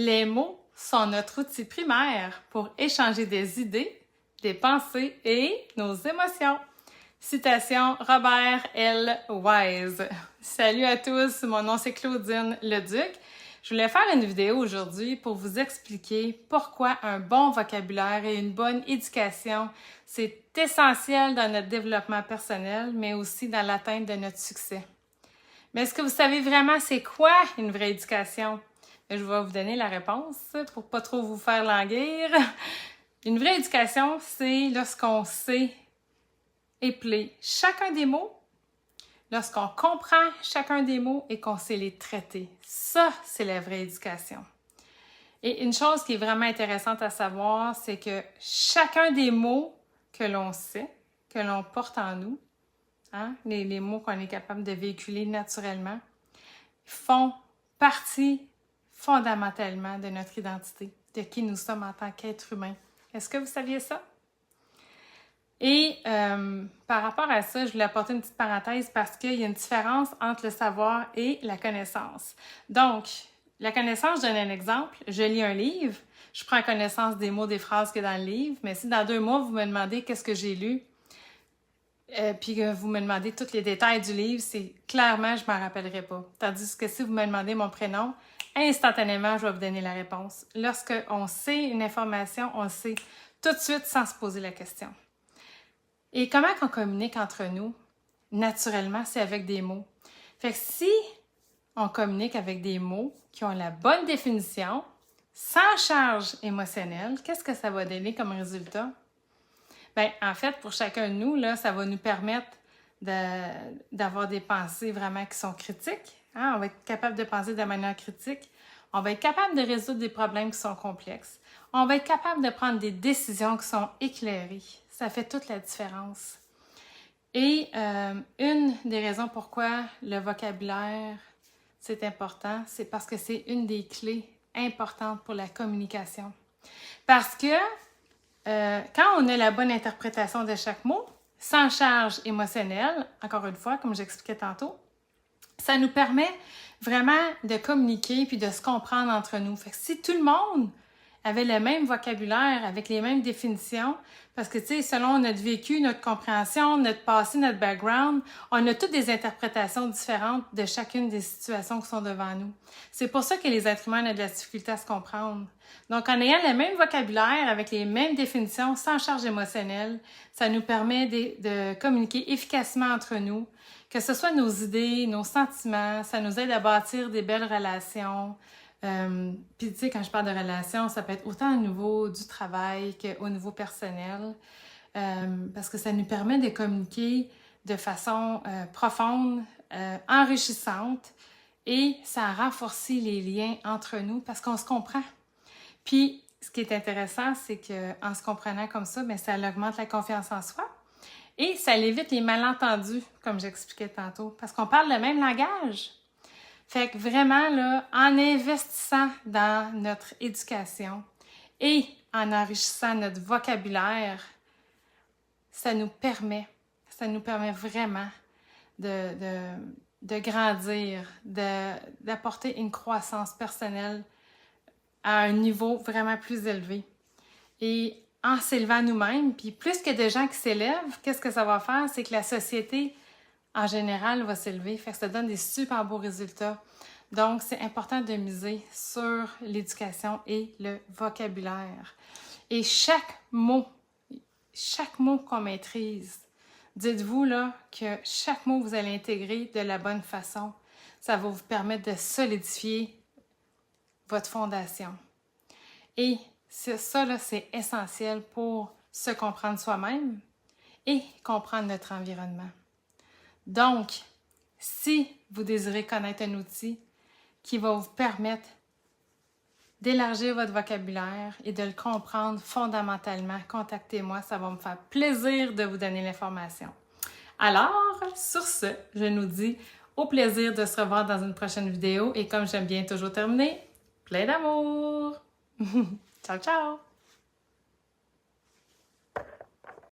Les mots sont notre outil primaire pour échanger des idées, des pensées et nos émotions. Citation Robert L. Wise. Salut à tous, mon nom c'est Claudine Leduc. Je voulais faire une vidéo aujourd'hui pour vous expliquer pourquoi un bon vocabulaire et une bonne éducation, c'est essentiel dans notre développement personnel, mais aussi dans l'atteinte de notre succès. Mais est-ce que vous savez vraiment c'est quoi une vraie éducation? Je vais vous donner la réponse pour pas trop vous faire languir. Une vraie éducation, c'est lorsqu'on sait épeler chacun des mots, lorsqu'on comprend chacun des mots et qu'on sait les traiter. Ça, c'est la vraie éducation. Et une chose qui est vraiment intéressante à savoir, c'est que chacun des mots que l'on sait, que l'on porte en nous, les mots qu'on est capable de véhiculer naturellement, font partie fondamentalement de notre identité, de qui nous sommes en tant qu'être humain. Est-ce que vous saviez ça? Et par rapport à ça, je voulais apporter une petite parenthèse parce qu'il y a une différence entre le savoir et la connaissance. Donc, la connaissance, je donne un exemple. Je lis un livre, je prends connaissance des mots, des phrases qu'il y a dans le livre, mais si dans 2 mois, vous me demandez qu'est-ce que j'ai lu, puis que vous me demandez tous les détails du livre, c'est clairement, je ne m'en rappellerai pas. Tandis que si vous me demandez mon prénom, instantanément, je vais vous donner la réponse. Lorsqu'on sait une information, on le sait tout de suite sans se poser la question. Et comment on communique entre nous? Naturellement, c'est avec des mots. Fait que si on communique avec des mots qui ont la bonne définition, sans charge émotionnelle, qu'est-ce que ça va donner comme résultat? Bien, en fait, pour chacun de nous, là, ça va nous permettre d'avoir des pensées vraiment qui sont critiques. On va être capable de penser de manière critique. On va être capable de résoudre des problèmes qui sont complexes. On va être capable de prendre des décisions qui sont éclairées. Ça fait toute la différence. Et une des raisons pourquoi le vocabulaire, c'est important, c'est parce que c'est une des clés importantes pour la communication. Parce que quand on a la bonne interprétation de chaque mot, sans charge émotionnelle, encore une fois, comme j'expliquais tantôt, ça nous permet vraiment de communiquer puis de se comprendre entre nous. Fait que si tout le monde avait le même vocabulaire, avec les mêmes définitions, parce que, tu sais, selon notre vécu, notre compréhension, notre passé, notre background, on a toutes des interprétations différentes de chacune des situations qui sont devant nous. C'est pour ça que les êtres humains ont de la difficulté à se comprendre. Donc, en ayant le même vocabulaire, avec les mêmes définitions, sans charge émotionnelle, ça nous permet de communiquer efficacement entre nous, que ce soit nos idées, nos sentiments, ça nous aide à bâtir des belles relations. Puis tu sais, quand je parle de relations, ça peut être autant au niveau du travail qu'au niveau personnel, parce que ça nous permet de communiquer de façon profonde, enrichissante, et ça renforce les liens entre nous parce qu'on se comprend. Puis, ce qui est intéressant, c'est qu'en se comprenant comme ça, bien, ça augmente la confiance en soi et ça évite les malentendus, comme j'expliquais tantôt, parce qu'on parle le même langage. Fait que vraiment, là, en investissant dans notre éducation et en enrichissant notre vocabulaire, ça nous permet vraiment de grandir, d'apporter une croissance personnelle à un niveau vraiment plus élevé. Et en s'élevant nous-mêmes, puis plus que de gens qui s'élèvent, qu'est-ce que ça va faire? C'est que la société en général, va s'élever. Fait que ça donne des super beaux résultats. Donc, c'est important de miser sur l'éducation et le vocabulaire. Et chaque mot qu'on maîtrise, dites-vous là que chaque mot vous allez intégrer de la bonne façon. Ça va vous permettre de solidifier votre fondation. Et ça, là, c'est essentiel pour se comprendre soi-même et comprendre notre environnement. Donc, si vous désirez connaître un outil qui va vous permettre d'élargir votre vocabulaire et de le comprendre fondamentalement, contactez-moi, ça va me faire plaisir de vous donner l'information. Alors, sur ce, je nous dis au plaisir de se revoir dans une prochaine vidéo et comme j'aime bien toujours terminer, plein d'amour! Ciao, ciao!